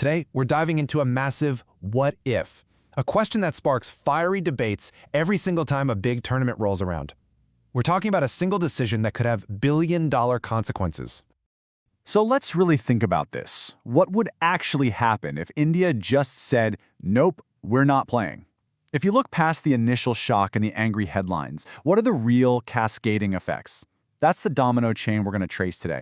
Today, we're diving into a massive what if, a question that sparks fiery debates every single time a big tournament rolls around. We're talking about a single decision that could have billion-dollar consequences. So let's really think about this. What would actually happen if India just said, nope, we're not playing? If you look past the initial shock and the angry headlines, what are the real cascading effects? That's the domino chain we're going to trace today.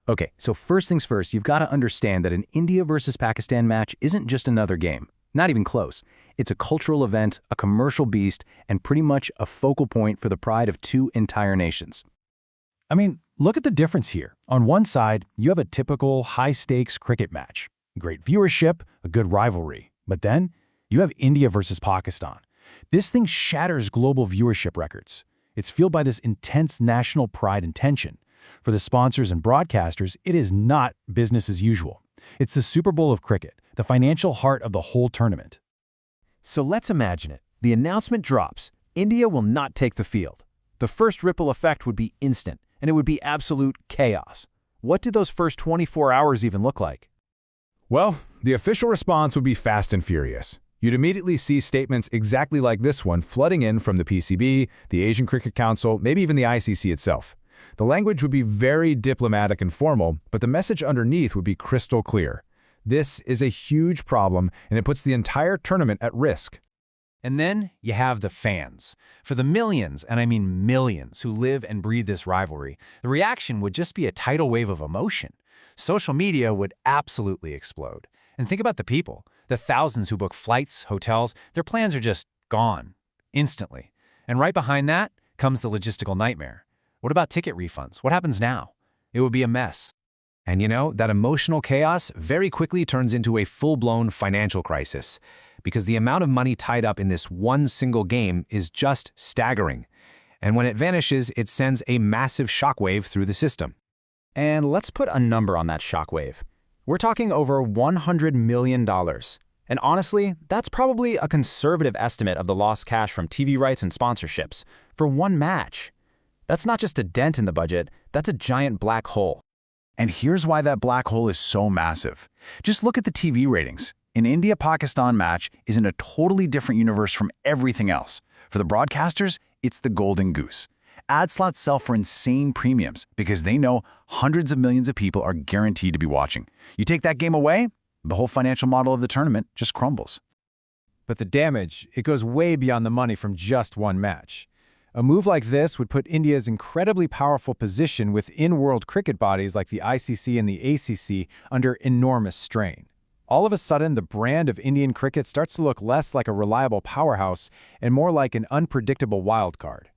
Okay, so first things first, you've got to understand that an India versus Pakistan match isn't just another game. Not even close. It's a cultural event, a commercial beast, and pretty much a focal point for the pride of two entire nations. I mean, look at the difference here. On one side, you have a typical high-stakes cricket match. Great viewership, a good rivalry. But then, you have India versus Pakistan. This thing shatters global viewership records. It's fueled by this intense national pride and tension. For the sponsors and broadcasters, it is not business as usual. It's the Super Bowl of cricket, the financial heart of the whole tournament. So let's imagine it. The announcement drops. India will not take the field. The first ripple effect would be instant, and it would be absolute chaos. What did those first 24 hours even look like? Well, the official response would be fast and furious. You'd immediately see statements exactly like this one flooding in from the PCB, the Asian Cricket Council, maybe even the ICC itself. The language would be very diplomatic and formal, but the message underneath would be crystal clear. This is a huge problem, and it puts the entire tournament at risk. And then you have the fans. For the millions, and I mean millions, who live and breathe this rivalry, the reaction would just be a tidal wave of emotion. Social media would absolutely explode. And think about the people, the thousands who book flights, hotels, their plans are just gone, instantly. And right behind that comes the logistical nightmare. What about ticket refunds? What happens now? It would be a mess. And you know, that emotional chaos very quickly turns into a full-blown financial crisis, because the amount of money tied up in this one single game is just staggering. And when it vanishes, it sends a massive shockwave through the system. And let's put a number on that shockwave. We're talking over $100 million. And honestly, that's probably a conservative estimate of the lost cash from TV rights and sponsorships for one match. That's not just a dent in the budget, that's a giant black hole. And here's why that black hole is so massive. Just look at the TV ratings. An India-Pakistan match is in a totally different universe from everything else. For the broadcasters, it's the golden goose. Ad slots sell for insane premiums because they know hundreds of millions of people are guaranteed to be watching. You take that game away, the whole financial model of the tournament just crumbles. But the damage, it goes way beyond the money from just one match. A move like this would put India's incredibly powerful position within world cricket bodies like the ICC and the ACC under enormous strain. All of a sudden, the brand of Indian cricket starts to look less like a reliable powerhouse and more like an unpredictable wildcard.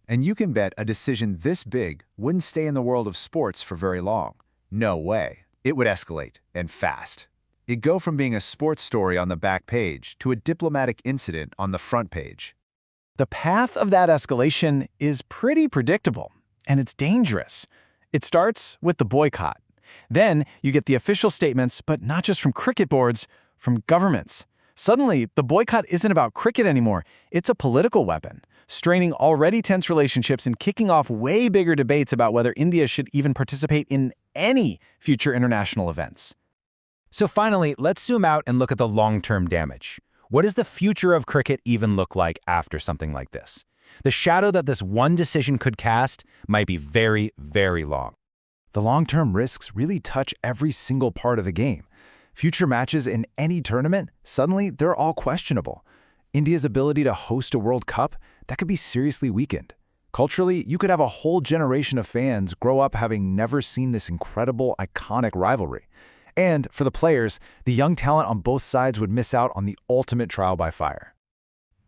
And you can bet a decision this big wouldn't stay in the world of sports for very long. No way. It would escalate, and fast. It'd go from being a sports story on the back page to a diplomatic incident on the front page. The path of that escalation is pretty predictable, and it's dangerous. It starts with the boycott. Then you get the official statements, but not just from cricket boards, from governments. Suddenly, the boycott isn't about cricket anymore. It's a political weapon, straining already tense relationships and kicking off way bigger debates about whether India should even participate in any future international events. So finally, let's zoom out and look at the long-term damage. What does the future of cricket even look like after something like this? The shadow that this one decision could cast might be very, very long. The long-term risks really touch every single part of the game. Future matches in any tournament, suddenly they're all questionable. India's ability to host a World Cup, that could be seriously weakened. Culturally, you could have a whole generation of fans grow up having never seen this incredible, iconic rivalry. And for the players, the young talent on both sides would miss out on the ultimate trial by fire.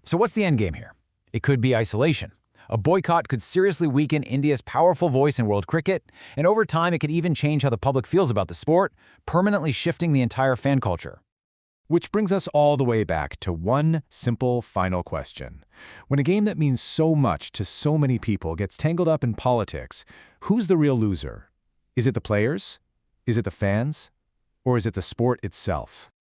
So what's the end game here? It could be isolation. A boycott could seriously weaken India's powerful voice in world cricket, and over time it could even change how the public feels about the sport, permanently shifting the entire fan culture. Which brings us all the way back to one simple final question. When a game that means so much to so many people gets tangled up in politics, who's the real loser? Is it the players? Is it the fans? Or is it the sport itself?